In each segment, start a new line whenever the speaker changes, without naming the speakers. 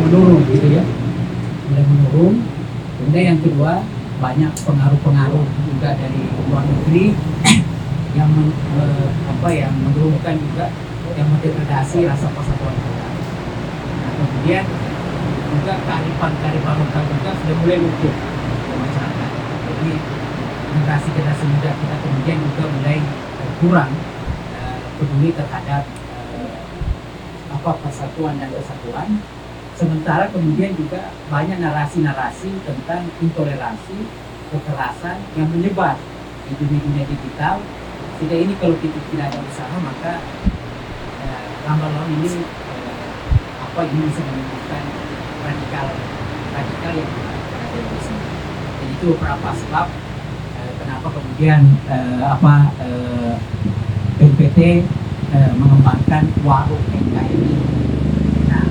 menurun gitu ya, mulai menurun. Kemudian yang kedua, banyak pengaruh-pengaruh juga dari luar negeri yang yang menurunkan juga, yang mendegradasi rasa persatuan kita. Nah, kemudian juga kearifan lokal juga sudah mulai luntur ke masyarakat. Jadi generasi muda kita kemudian juga mulai kurang peduli terhadap persatuan dan kesatuan. Sementara kemudian juga banyak narasi-narasi tentang intoleransi, kekerasan yang menyebar di dunia digital. Sehingga ini kalau kita tidak ada usaha, maka lambat laun ini ini bisa menimbulkan radikal yang ada di sini. Jadi itu beberapa sebab kenapa kemudian BNPT mengembangkan warung NKRI. Nah,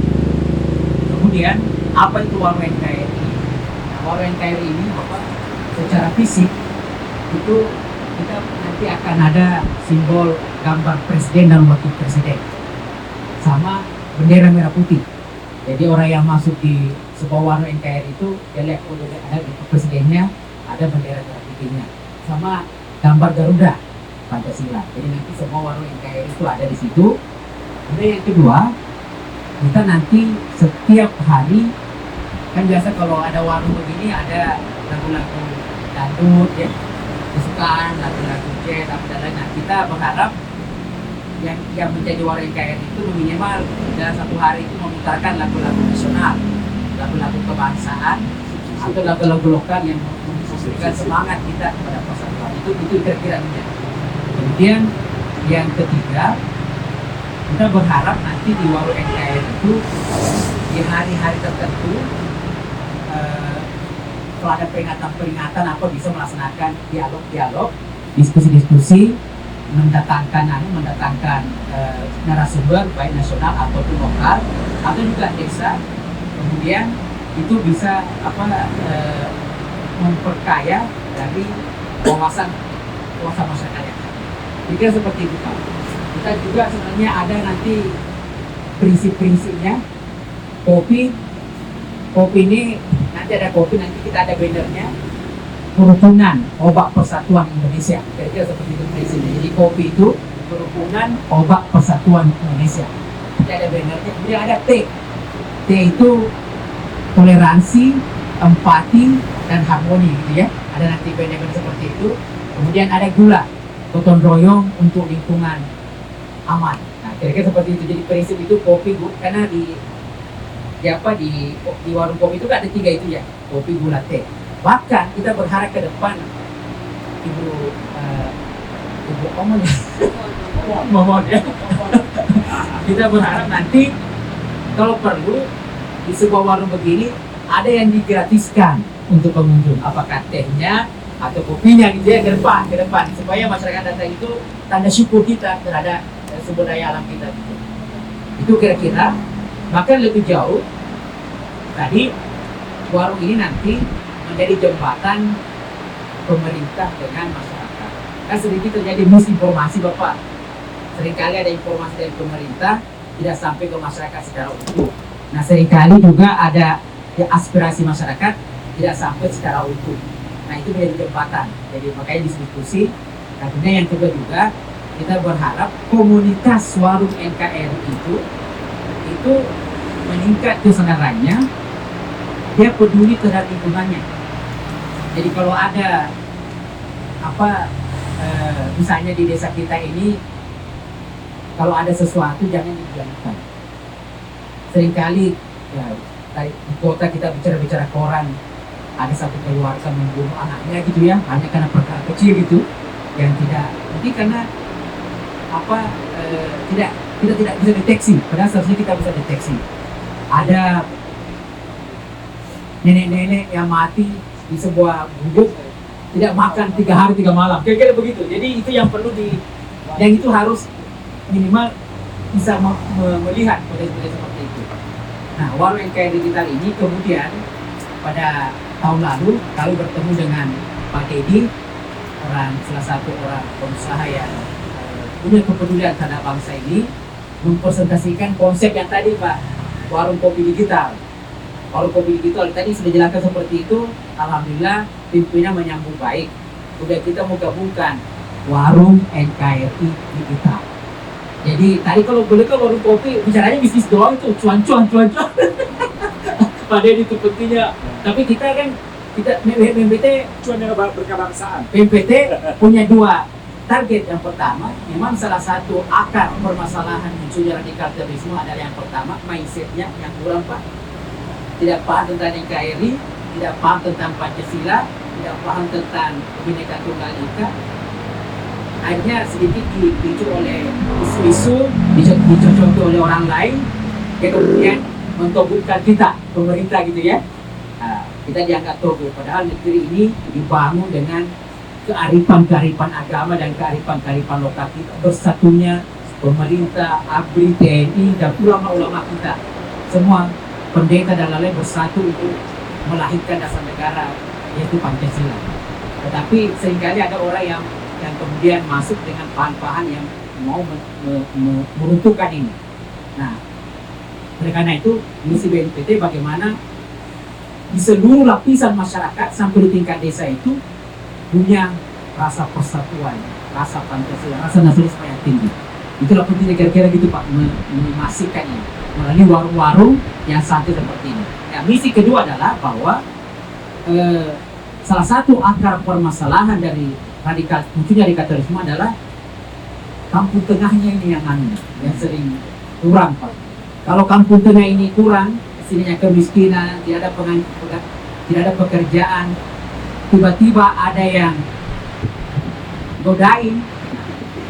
kemudian apa itu warung NKRI? Nah, warung NKRI ini Bapak, secara fisik itu kita nanti akan ada simbol gambar presiden dan wakil presiden sama bendera merah putih. Jadi orang yang masuk di sebuah warung NKRI itu dia lihat ada presidennya, ada bendera merah putihnya, sama gambar Garuda Pancasila. Jadi nanti semua warung NKRI itu ada di situ. Kemudian yang kedua, kita nanti setiap hari, kan biasa kalau ada warung begini ada lagu-lagu dangdut ya, kesukaan, lagu-lagu jazz, dan lain-lain. Nah, kita berharap yang menjadi warung NKRI itu minimal dalam satu hari itu memutarkan lagu-lagu nasional, lagu-lagu kebangsaan, atau lagu-lagu lokal yang memberikan semangat kita kepada persatuan. Itu kira-kira. Kemudian yang ketiga, kita berharap nanti di warung NKRI itu di hari-hari tertentu kalau ada peringatan bisa melaksanakan dialog, diskusi, mendatangkan narasumber baik nasional ataupun lokal atau juga desa. Kemudian itu bisa memperkaya dari wawasan masyarakat yang ada. Jadi seperti itu Pak. Kita juga sebenarnya ada nanti prinsip-prinsipnya. Kopi ini nanti ada kopi, nanti kita ada bannernya, kerukunan obat persatuan Indonesia. Kira-kira seperti itu prinsipnya. Jadi kopi itu kerukunan obat persatuan Indonesia. Nanti ada bannernya. Kemudian ada T. T itu toleransi, empati, dan harmoni gitu ya. Ada nanti banner seperti itu. Kemudian ada gula, gotong royong untuk lingkungan aman. Nah, kira-kira seperti itu. Jadi prinsip itu kopi, karena di warung kopi itu kan ada 3 itu ya, kopi, gula, teh. Bahkan kita berharap ke depan, Ibu Momon ya. Kita berharap nanti kalau perlu di sebuah warung begini ada yang digratiskan untuk pengunjung, apakah tehnya atau kopinya gitu ya, ke depan supaya masyarakat datang itu tanda syukur kita terhadap sumber daya alam kita gitu. Itu kira-kira. Bahkan lebih jauh, tadi warung ini nanti menjadi jembatan pemerintah dengan masyarakat. Kan sedikit terjadi misinformasi Bapak. Seringkali ada informasi dari pemerintah tidak sampai ke masyarakat secara utuh. Nah, seringkali juga ada aspirasi masyarakat tidak sampai secara utuh. Nah, itu menjadi jembatan. Jadi makanya diskusi. Nah, kemudian yang kedua juga kita berharap komunitas warung NKRI itu meningkat kesadarannya, dia peduli terhadap lingkungannya. Jadi kalau ada misalnya di desa kita ini, kalau ada sesuatu jangan dibiarkan. Seringkali ya, di kota kita bicara koran, ada satu keluarga membunuh anaknya gitu ya, hanya karena perkara kecil gitu, yang tidak, mungkin karena kita tidak bisa deteksi. Padahal seharusnya kita bisa deteksi. Ada nenek-nenek yang mati di sebuah gubuk, tidak makan 3 hari 3 malam, kira-kira begitu. Jadi itu yang perlu yang itu harus minimal bisa melihat model-model seperti itu. Nah, warung NKRI digital ini kemudian pada tahun lalu kami bertemu dengan Pak Dedi, salah satu orang pengusaha yang punya kepedulian terhadap bangsa ini, mempresentasikan konsep yang tadi Pak, warung kopi digital. Kalau kopi digital tadi sudah jelaskan seperti itu, alhamdulillah pimpinan menyambut baik. Udah kita mau gabungkan warung NKRI digital. Jadi tadi kalau boleh kan warung kopi bicaranya bisnis doang itu cuan-cuan. Padahal itu pentingnya. Tapi kita kan BMPT
Cuan yang berkebangsaan.
BMPT punya dua target. Yang pertama, memang salah satu akar permasalahan munculnya radikal terorisme adalah yang pertama mindsetnya yang kurang pak. Tidak paham tentang NKRI, tidak paham tentang Pancasila, tidak paham tentang Bhinneka Tunggal Ika. Akhirnya sedikit dipicu oleh isu-isu, dicocoki oleh orang lain, yang kemudian mentobutkan kita, pemerintah gitu ya. Nah, kita dianggap togo, padahal negeri ini dibangun dengan kearifan agama dan kearifan lokal kita. Bersatunya pemerintah, ABRI, TNI, dan ulama-ulama kita. Semua pendeta dan lain-lain bersatu untuk melahirkan dasar negara, yaitu Pancasila. Tetapi seringkali ada orang yang kemudian masuk dengan bahan-bahan yang mau meruntuhkan ini. Nah, oleh karena itu, misi BNPT bagaimana di seluruh lapisan masyarakat sampai di tingkat desa itu punya rasa persatuan, rasa Pancasila, rasa nasionalisme yang tinggi. Itulah pentingnya kira-kira gitu Pak, memastikan ini melalui warung-warung yang santai seperti ini. Nah, misi kedua adalah bahwa salah satu akar permasalahan dari munculnya radikalisme adalah kampung tengahnya ini yang sering kurang Pak. Kalau kampung tengah ini kurang, istilahnya kemiskinan, tidak ada pekerjaan, tiba-tiba ada yang godain.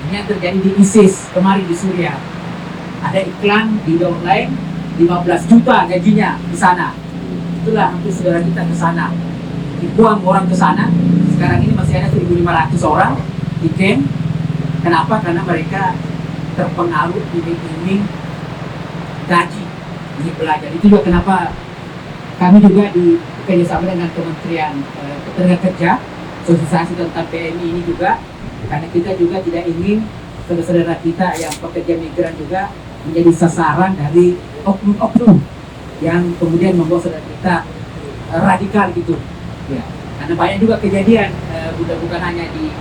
Ini yang terjadi di ISIS kemarin di Suriah. Ada iklan di online 15 juta gajinya di sana. Itulah hampir saudara kita ke sana. Dibuang orang ke sana. Sekarang ini masih ada 1.500 orang di camp. Kenapa? Karena mereka terpengaruh iming-iming gaji ini belajar. Itu juga kenapa kami juga di kerjasama dengan Kementerian Ketenagakerjaan sosialisasi tentang PMI ini juga, karena kita juga tidak ingin saudara-saudara kita yang pekerja migran juga menjadi sasaran dari oknum-oknum yang kemudian membawa saudara kita radikal gitu ya. Karena banyak juga kejadian bukan hanya di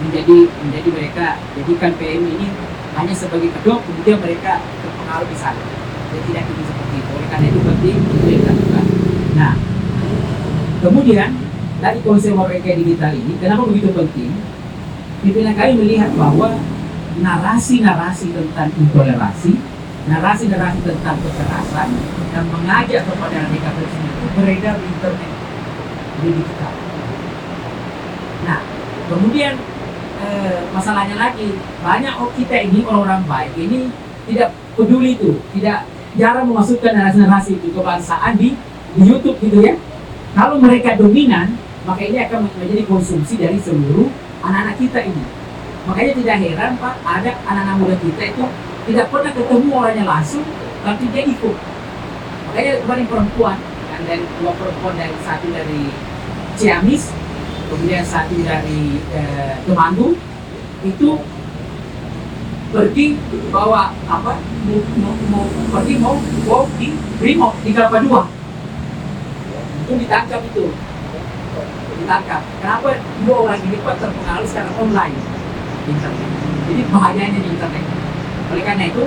menjadi mereka jadikan PMI ini hanya sebagai kedok, kemudian mereka terpengaruh di sana. Jadi tidak ingin seperti itu. Oleh karena itu penting untuk dilakukan. Nah, kemudian dari konsep warga digital ini, kenapa begitu penting? Pimpinan kami melihat bahwa narasi-narasi tentang intoleransi, narasi-narasi tentang kekerasan, dan mengajak kepada radikalisme itu beredar di internet, di digital. Nah, kemudian masalahnya lagi, banyak kita ini orang-orang baik ini tidak peduli itu, jarang memasukkan narasi-narasi itu kebangsaan di YouTube gitu ya. Kalau mereka dominan, maka ini akan menjadi konsumsi dari seluruh anak-anak kita ini. Makanya tidak heran Pak, ada anak-anak muda kita itu tidak pernah ketemu orangnya langsung, tapi dia ikut. Makanya kemarin perempuan, kan dari dua perempuan, satu dari Ciamis, kemudian satu dari Temanggung, itu pergi bawa mau di Brimob di Kelapa II. Itu ditangkap itu. Kenapa dua orang ini terpengaruh secara online internet. Jadi bahayanya di internet. Oleh karena itu,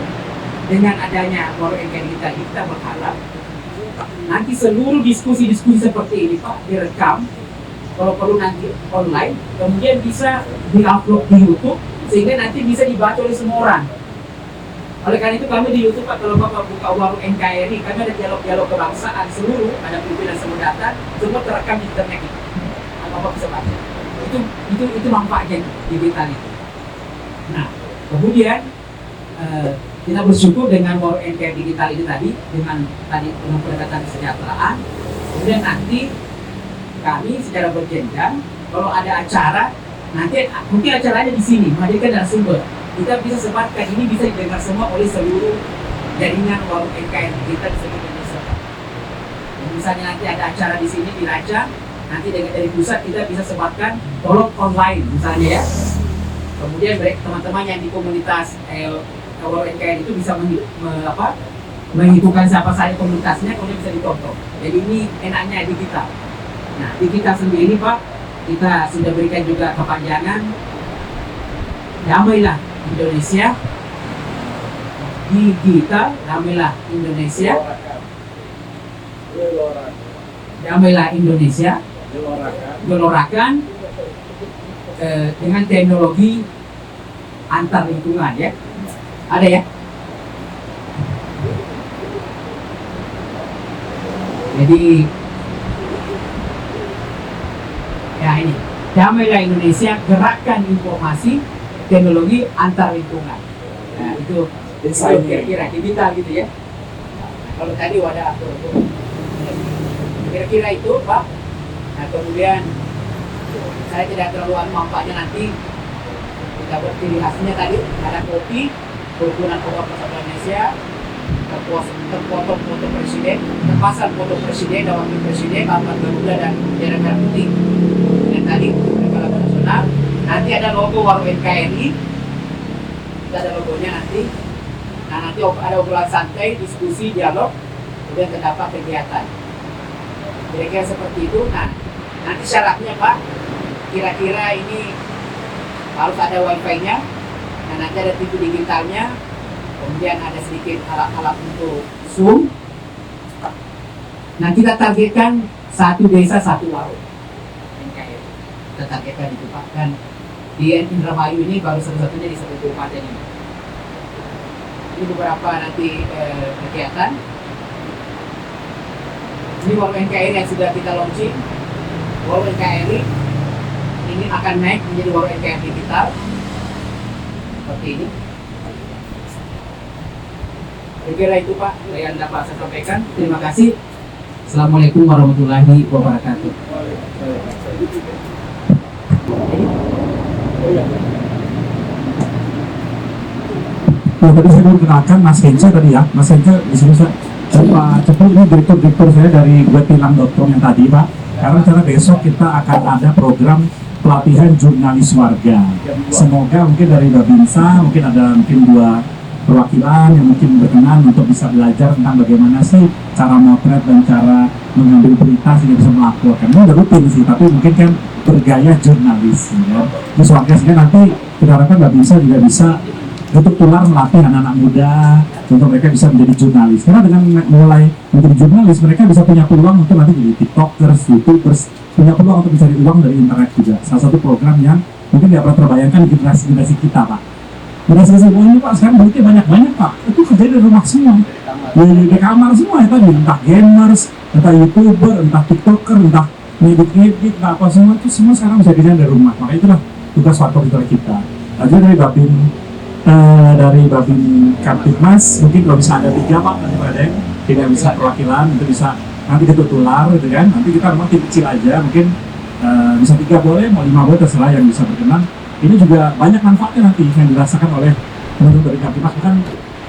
dengan adanya warung NKRI kita berharap nanti seluruh diskusi-diskusi seperti ini Pak direkam, kalau perlu nanti online, kemudian bisa di-upload di YouTube sehingga nanti bisa dibaca oleh semua orang. Oleh karena itu kami di YouTube Pak, kalau Bapak buka warung NKRI, kami ada dialog-dialog kebangsaan seluruh, ada pimpinan semua datang, semua terekam di internet itu. Bapak bisa baca. Itu manfaatnya digital itu. Nah, kemudian kita bersyukur dengan warung NKRI digital ini tadi dengan pendekatan kesejahteraan. Kemudian nanti kami secara berjenjang, kalau ada acara, nanti mungkin acaranya di sini, menghadirkan narasumber. Kita bisa sebarkan, ini bisa didengar semua oleh seluruh jaringan warung NKRI kita di seluruh Indonesia. Misalnya nanti ada acara di sini di Raja, nanti dari pusat kita bisa sebarkan, tolong online misalnya ya. Kemudian teman-teman yang di komunitas warung NKRI itu bisa mengikuti siapa saja komunitasnya, kemudian bisa ditonton. Jadi ini enaknya digital. Nah, digital sendiri Pak, kita sudah berikan juga kepanjangan damailah Indonesia, digital damailah Indonesia, damailah Indonesia, gelorakan dengan teknologi antar lingkungan ya. Ada ya? Jadi ya ini, damailah Indonesia, gerakan informasi teknologi antar lingkungan. Nah itu kira-kira digital gitu ya. Kalau tadi wadah kira-kira itu Pak. Nah kemudian saya tidak terlalu manfaatnya nanti kita buat ciri khasnya tadi ada kopi, kerukunan pokok persatuan Indonesia, terpotong foto presiden, terpasang foto presiden dan wakil presiden, Bapak Garuda dan bendera merah putih. Dan tadi mereka lagu nasional. Nanti ada logo Warung NKRI, kita ada logonya nanti. Nah nanti ada obrolan santai, diskusi, dialog, kemudian terdapat kegiatan. Kira-kira seperti itu. Nah nanti syaratnya Pak, kira-kira ini harus ada wifi-nya. Nah nanti ada TV digitalnya, kemudian ada sedikit alat-alat untuk Zoom. Nah kita targetkan satu desa satu warung NKRI. Kita targetkan itu Pak. Dan di Indramayu ini baru satu-satunya di satu kabupaten ini. Ini beberapa nanti kegiatan. Ini warung NKRI yang sudah kita launching. Warung NKRI ini akan naik menjadi warung NKRI digital seperti ini. Kira-kira itu Pak yang dapat saya sampaikan. Terima kasih. Assalamualaikum warahmatullahi wabarakatuh.
Ya, tadi saya baru kenalkan Mas Hence tadi ya, Mas Hence di sini saya. Pak Cepu ini direktur saya dari guetilang.com yang tadi Pak. Karena rencana besok kita akan ada program pelatihan jurnalis warga. Semoga mungkin dari Babinsa mungkin ada mungkin 2 perwakilan yang mungkin berkenan untuk bisa belajar tentang bagaimana sih cara motret dan cara mengambil berita sehingga bisa melaporkan. Ini udah rutin sih, tapi mungkin kan bergaya jurnalis ya. Terus warga sehingga nanti kita harapkan Babinsa juga bisa untuk tular melatih anak-anak muda untuk mereka bisa menjadi jurnalis. Karena dengan mulai menjadi jurnalis, mereka bisa punya peluang untuk nanti jadi tiktokers, youtubers, punya peluang untuk mencari uang dari internet juga. Salah satu program yang mungkin tidak pernah terbayangkan di generasi kita Pak. Generasi semua ini Pak, sekarang duitnya banyak-banyak Pak. Itu kerja dari rumah semua, di kamar semua ya tadi. Entah gamers, entah youtuber, entah tiktoker, entah ngedit-ngedit, entah apa semua itu semua sekarang bisa kerja dari rumah. Maka itulah tugas faktor kita. Aja dari Babin Kamtipmas mungkin kalau bisa ada 3 Pak, nanti ada yang tidak bisa perwakilan itu bisa nanti ketutular gitu kan. Nanti kita memang tim kecil aja mungkin bisa 3 boleh, mau 5 boleh, terserah yang bisa berkenan. Ini juga banyak manfaatnya nanti yang dirasakan oleh teman-teman dari Kamtipmas.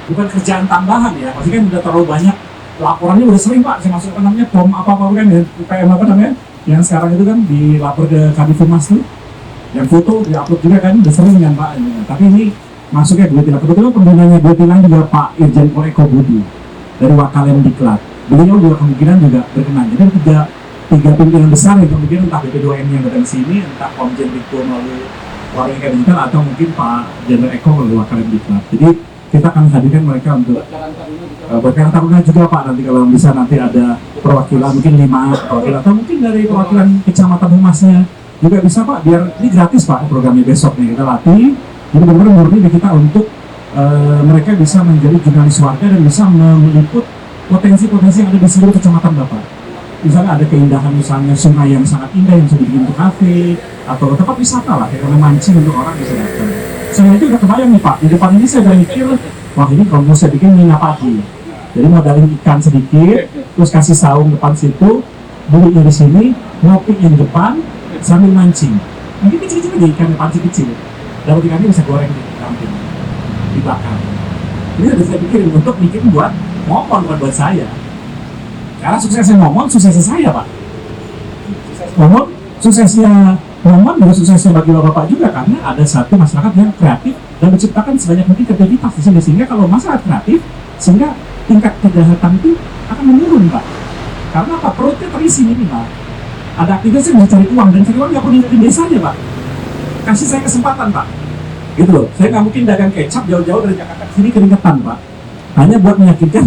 Bukan kerjaan tambahan ya, pasti kan udah terlalu banyak laporannya, udah sering Pak saya masuk namanya POM apa-apa kan ya, PM apa namanya yang sekarang itu kan dilapor ke Kadifhumas tuh, yang foto diupload juga kan udah sering kan Pak. Tapi ini masuknya Guetilang. Kebetulan pembinanya Guetilang juga Pak Irjen Pol Eko Budi dari Wakalem Diklat. Beliau juga kemungkinan juga berkenan. Jadi tiga pimpinan besar yang kemungkinan entah BP2M yang datang sini, entah Komjen Dikto melalui Warung Digital atau mungkin Pak Jenderal Eko melalui Wakalem Diklat. Jadi kita akan hadirkan mereka untuk berkarang taruna juga Pak. Nanti kalau bisa nanti ada perwakilan mungkin 5 perwakilan atau mungkin dari perwakilan kecamatan humasnya juga bisa Pak. Biar ini gratis Pak programnya besok nih kita latih. Jadi benar-benar murni di kita untuk mereka bisa menjadi jurnalis warga dan bisa meliput potensi-potensi yang ada di seluruh kecamatan Bapak. Misalnya ada keindahan misalnya sungai yang sangat indah yang sudah dibikin untuk kafe atau tempat wisata lah, karena mancing untuk orang bisa datang. Saya itu udah kebayang nih Pak, di depan ini saya udah mikir, wah ini kalau mau saya bikin mina pagi. Jadi modalin ikan sedikit, terus kasih saung depan situ, duduknya di sini, ngopinya di depan, sambil mancing. Mungkin kecil-kecil aja ikan pancing kecil. Dapat ikannya bisa goreng di samping, dibakar. Ini udah saya pikirin untuk bikin buat Momon, bukan buat saya. Karena suksesnya Momon, suksesnya saya Pak. Momon, suksesnya Momon juga suksesnya bagi Bapak juga karena ada satu masyarakat yang kreatif dan menciptakan sebanyak mungkin kreativitas di sini. Sehingga kalau masyarakat kreatif, sehingga tingkat kejahatan itu akan menurun Pak. Karena apa? Perutnya terisi nih Pak. Ada aktivitas yang bisa cari uang, dan cari uang nggak perlu ninggalin desanya Pak. Kasih saya kesempatan Pak. Gitu loh. Saya nggak mungkin dagang kecap jauh-jauh dari Jakarta ke sini keringetan Pak. Hanya buat meyakinkan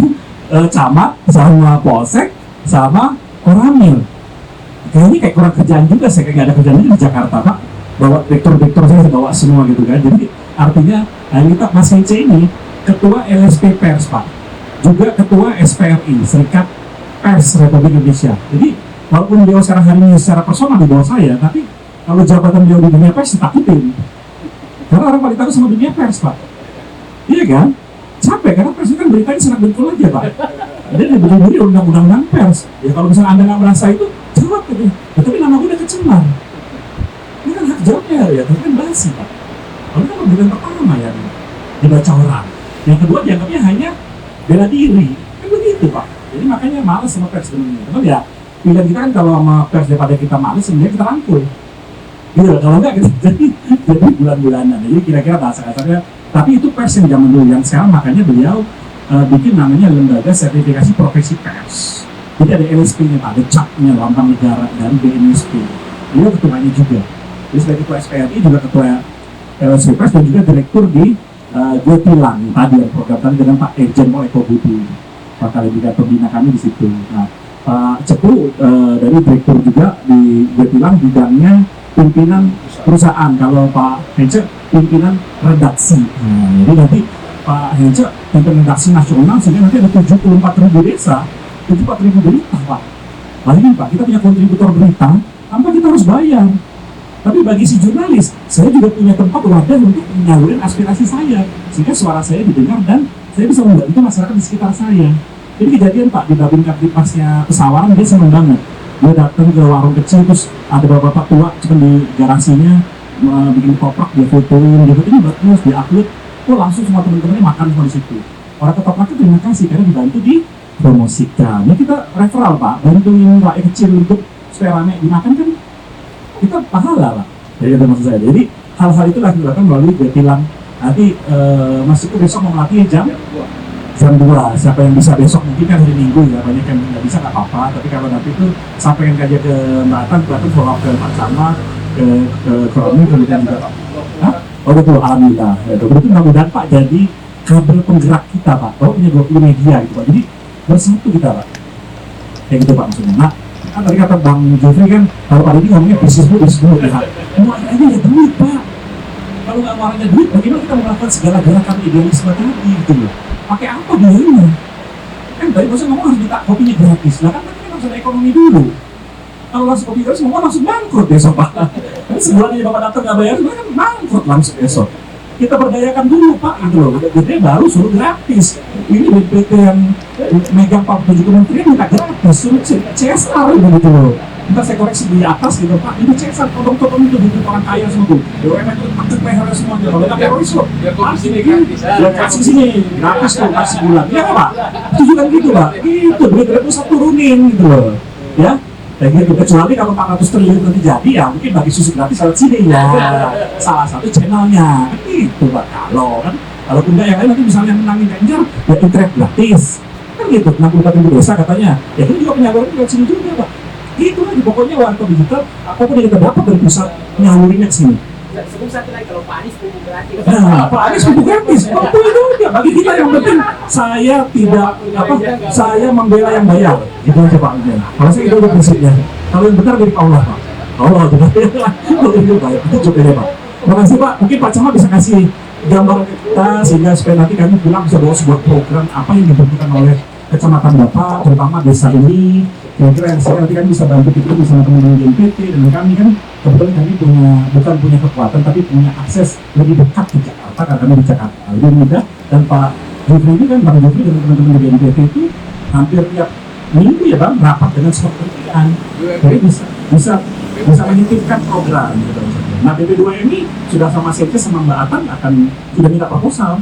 camat, sama polsek, sama koramil. Kayaknya kayak kurang kerjaan juga, saya kayak nggak ada kerjaan di Jakarta Pak. Bawa direktur saya bawa semua gitu kan. Jadi artinya kita Mas Hence ini ketua LSP Pers Pak, juga ketua SPRI, Serikat Pers Republik Indonesia. Jadi walaupun beliau sekarang hari ini secara personal di bawah saya, tapi kalau jabatan beliau di dunia pers ditakutin. Karena orang paling takut sama dunia pers Pak. Iya kan? Capek, karena pers itu kan beritanya sangat betul aja Pak. Jadi diberi undang-undang pers. Ya kalau misalnya Anda nggak merasa itu, jawab gitu. Ya, tapi nama gue udah kecemar. Ini kan hak jawabnya ya, tapi kan basi Pak. Lalu kan pemberitaan pertama ya, dibaca orang. Yang kedua dianggapnya hanya bela diri. Kan begitu Pak. Jadi makanya males sama pers sebenarnya. Karena ya pilihan kita kan kalau sama pers daripada kita males, sebenarnya kita rangkul. Gitu, kalau enggak kita jadi bulan-bulanan. Jadi kira-kira bahasa kasarnya. Tapi itu pers yang zaman dulu, yang sekarang makanya beliau bikin namanya Lembaga Sertifikasi Profesi Pers. Jadi ada LSP-nya Pak, ada CAP-nya, Lambang Negara, dan BNSP. Beliau ketuanya juga. Jadi sebagai ketua SPRI juga ketua LSP Pers, dan juga direktur di Gotilang tadi yang program tadi dengan Pak Irjen Pol Eko Budi, Pak Kalibika pembina kami di situ. Nah, Pak Cepu dari direktur juga di Gotilang, bidangnya pimpinan perusahaan. Kalau Pak Hence pimpinan redaksi. Nah, jadi nanti Pak Hence pimpinan redaksi nasional, sehingga nanti ada 74.000 desa, 74.000 berita Pak. Bayangin Pak, kita punya kontributor berita, tanpa kita harus bayar. Tapi bagi si jurnalis, saya juga punya tempat wadah untuk menyalurin aspirasi saya, sehingga suara saya didengar dan saya bisa membantu masyarakat di sekitar saya. Jadi kejadian Pak, di Babin Kaptipasnya Pesawaran, dia senang banget. Dia datang ke warung kecil, terus ada bapak-bapak tua cuma di garasinya bikin toprak, dia fotoin bagus, dia upload, langsung semua teman-temannya makan semua di situ. Orang ketopraknya terima kasih karena dibantu dipromosikan. Ini kita referral Pak, bantuin rakyat kecil untuk supaya rame dimakan kan kita pahala Pak. Jadi itu maksud saya. Jadi hal-hal itu dilakukan melalui Gotilang. Nanti Mas Iku besok mau melatih jam 2. Siapa yang bisa besok, mungkin kan hari Minggu ya, banyak yang nggak bisa nggak apa-apa. Tapi kalau nanti itu sampai yang kajian ke Mbak Atan follow up ke Pak Camat, ke Kromi, kemudian juga. Oh betul, alhamdulillah. Itu mudah-mudahan Pak jadi kabel penggerak kita Pak. Bahwa punya 20 media gitu Pak. Jadi bersatu kita Pak. Kayak gitu Pak maksudnya. Nah, kan tadi kata Bang Jeffrey kan, kalau Pak Didi ngomongnya bisnis dulu ya. Muaranya ya duit Pak. Kalau nggak muaranya duit, bagaimana kita melakukan segala gerakan idealisme tadi gitu loh. Pakai apa biayanya? Kan tadi bosnya ngomong harus minta kopinya gratis. Nah kan harus ada ekonomi dulu. Kalau langsung kopi gratis, ngomong langsung bangkrut besok Pak. Kan sebulan aja Bapak datang nggak bayar, kan bangkrut langsung besok. Kita berdayakan dulu Pak, gitu loh. Gede baru suruh gratis. Ini BPT yang megang 47 kementerian minta gratis, suruh CSR gitu loh. Kita saya koreksi di atas gitu Pak, ini CSR tolong itu bikin orang kaya semua tuh. BUMN itu pakai PR semuanya, kalau nggak teroris loh. Ya kasih sini, gratis tuh, kasih bulan. Ya Pak, itu juga gitu Pak. Gitu, duit pusat turunin gitu loh. Ya, kayak gitu. Kecuali kalau 400 triliun nanti jadi ya mungkin bagi susu gratis lewat sini ya. Salah satu channelnya. Itu Pak, kalau enggak yang lain nanti misalnya menangin Ganjar, ya internet gratis. Kan gitu, 64.000 desa katanya. Ya itu juga penyaluran lewat sini juga Pak. Itu aja pokoknya warga digital, apapun yang kita dapat dari pusat nyalurinnya ke sini.
Sebelum satu lagi, kalau Pak Anies pupuk gratis.
Nah, Pak Anies pupuk gratis, itu aja. Bagi kita yang penting saya tidak saya membela yang bayar, gitu aja Pak. Kalau saya itu prinsipnya. Kalau yang benar dari Allah Pak. Allah juga. Kalau itu baik, itu cukup ya Pak. Terima kasih Pak. Mungkin Pak Camat bisa kasih gambar kita sehingga supaya nanti kami pulang bisa bawa sebuah program apa yang dibutuhkan oleh kecamatan Bapak, terutama desa ini. Kira-kira yang saya nanti kan bisa bantu kita bersama teman-teman JNPT, dan kami kan kebetulan kami bukan punya kekuatan tapi punya akses lebih dekat di Jakarta karena kami di Jakarta lebih mudah. Dan Pak Jufri ini kan, Bang Jufri dan teman-teman di JNPT itu hampir tiap minggu ya Bang rapat dengan semua kementerian, jadi bisa menitipkan program gitu. Nah BP2 ini sudah sama Sekjen sama Mbak Atan sudah minta proposal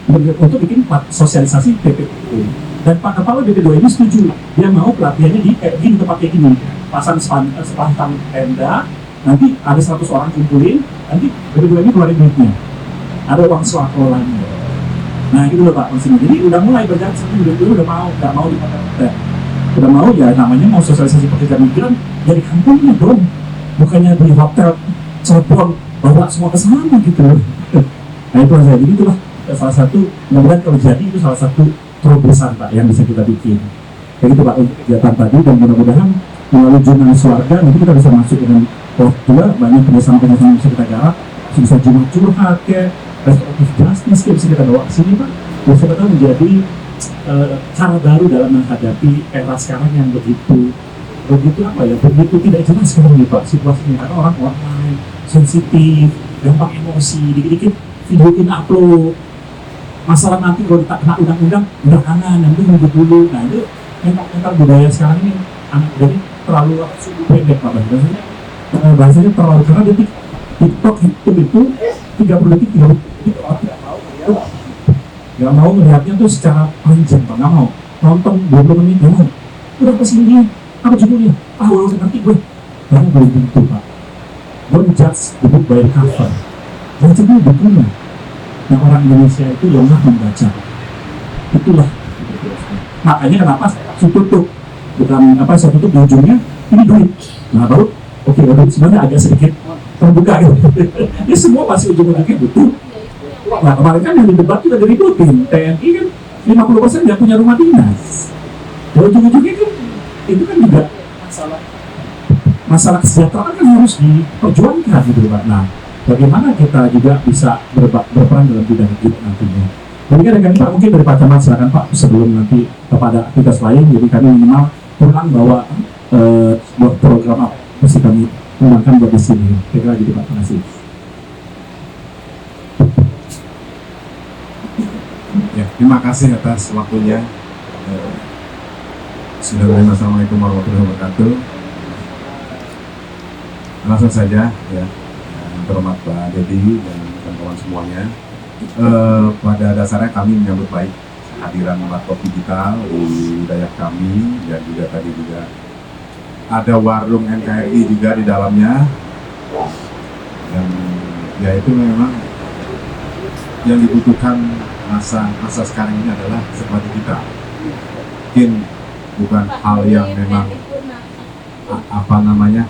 untuk bikin sosialisasi PPU. Dan Pak Kepala BP2 ini setuju, dia mau pelatihannya di tempat kayak gini, pasang sepasang tenda, nanti ada 100 orang kumpulin, nanti BP2 ini keluarin duitnya, ada uang swakolanya. Nah gitu loh Pak maksudnya. Jadi udah mulai berjalan seperti itu, udah mau, nggak mau dipakai. Udah mau ya namanya mau sosialisasi pekerjaan migran jadi kampungnya dong, bukannya di hotel Cirebon bawa semua ke sana gitu loh. Nah itu aja. Jadi itulah salah satu, mudah-mudahan kalau jadi itu salah satu terobosan Pak yang bisa kita bikin. Kayak gitu Pak untuk kegiatan tadi, dan mudah-mudahan melalui jurnalis warga nanti kita bisa masuk dengan juga banyak kerjasama-kerjasama yang bisa kita garap, bisa jumlah curhat kayak restoratif justice kayak bisa kita bawa ke sini Pak. Bisa kita menjadi cara baru dalam menghadapi era sekarang yang begitu apa ya, begitu tidak jelas sekarang nih Pak situasinya, karena orang online sensitif, gampang emosi, dikit-dikit videoin upload. Masalah nanti kalau tak kena undang-undang udah kanan, nanti nunggu dulu. Nah itu mental budaya sekarang ini anak jadi terlalu sumbu pendek Pak bahasanya. Bahasanya terlalu, karena dia TikTok itu 30 detik nggak mau melihatnya tuh secara panjang Pak, nggak mau nonton 20 menit, nggak mau. Udah kesini apa judulnya? Udah ngerti gue. Karena belum tentu Pak. Don't judge the book by the cover. Baca dulu bukunya. Nah orang Indonesia itu lemah membaca. Itulah. Makanya kenapa saya tutup, bukan apa saya tutup di ujungnya ini duit. Nah baru oke, sebenarnya agak sedikit terbuka gitu. Ini semua pasti ujung-ujungnya butuh. Nah kemarin kan yang di debat itu udah diributin, TNI kan 50% nggak punya rumah dinas. Dan ujung-ujungnya kan itu kan juga masalah kesejahteraan kan harus diperjuangkan gitu Pak. Nah bagaimana kita juga bisa berperan dalam bidang itu nantinya. Demikian dengan Pak, mungkin dari Pak Camat silakan Pak sebelum nanti kepada aktivitas lain. Jadi kami minimal pulang bawa sebuah program apa mesti kami mengembangkan buat di sini. Kira-kira gitu Pak, terima kasih.
Ya, terima kasih atas waktunya. Assalamualaikum warahmatullahi wabarakatuh. Langsung saja ya, terhormat Pak Dedi dan kawan-kawan semuanya. Pada dasarnya kami menyambut baik kehadiran laptop digital di wilayah kami, dan juga tadi juga ada warung NKRI juga di dalamnya. Dan ya itu memang yang dibutuhkan masa sekarang ini adalah serba digital. Mungkin bukan hal yang memang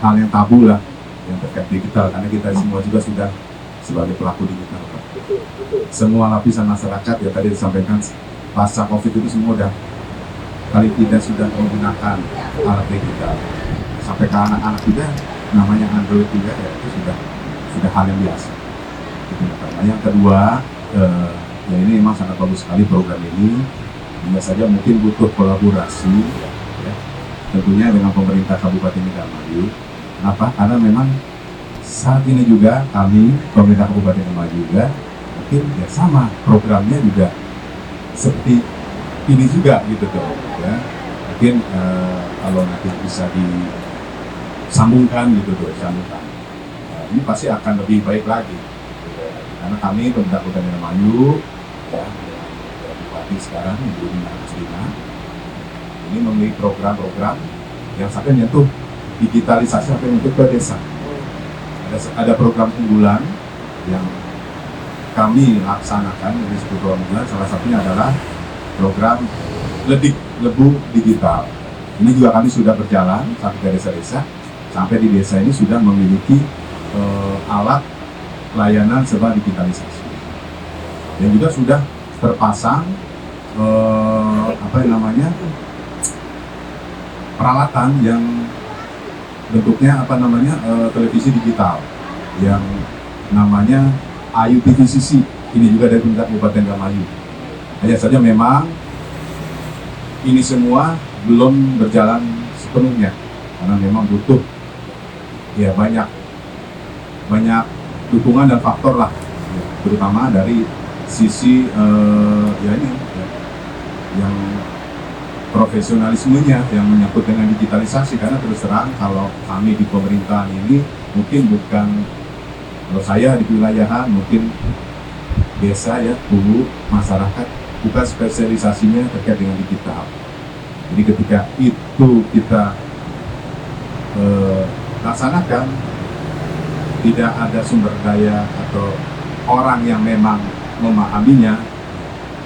hal yang tabu lah yang terkait digital, karena kita semua juga sudah sebagai pelaku digital. Semua lapisan masyarakat ya tadi disampaikan pasca COVID itu semua udah kali tidak sudah menggunakan alat digital. Sampai ke anak-anak juga namanya Android juga ya itu sudah hal yang biasa. Nah, yang kedua ya ini memang sangat bagus sekali program ini. Hanya saja mungkin butuh kolaborasi ya, tentunya dengan pemerintah Kabupaten Indramayu. Kenapa? Karena memang saat ini juga kami pemerintah Kabupaten Indramayu juga mungkin ya sama programnya juga seperti ini juga gitu tuh ya. Mungkin kalau nanti bisa disambungkan gitu tuh, ini pasti akan lebih baik lagi karena kami pemerintah Kabupaten Indramayu ya, Bupati sekarang Ibu Nina Aslina ini memiliki program-program yang sampai menyentuh digitalisasi sampai menyentuh ke desa. Ada program unggulan yang kami laksanakan dari program unggulan, salah satunya adalah program Lebu Digital. Ini juga kami sudah berjalan sampai ke desa-desa, sampai di desa ini sudah memiliki alat layanan serba digitalisasi. Dan juga sudah terpasang peralatan yang bentuknya televisi digital yang namanya Ayu TVCC. Ini juga dari pemerintah Kabupaten Indramayu. Hanya saja memang ini semua belum berjalan sepenuhnya karena memang butuh ya banyak dukungan dan faktor lah, terutama dari sisi yang profesionalismenya yang menyangkut dengan digitalisasi. Karena terus terang kalau kami di pemerintahan ini mungkin bukan, kalau saya di wilayahan mungkin desa ya dulu masyarakat bukan spesialisasinya terkait dengan digital. Jadi ketika itu kita laksanakan, tidak ada sumber daya atau orang yang memang memahaminya,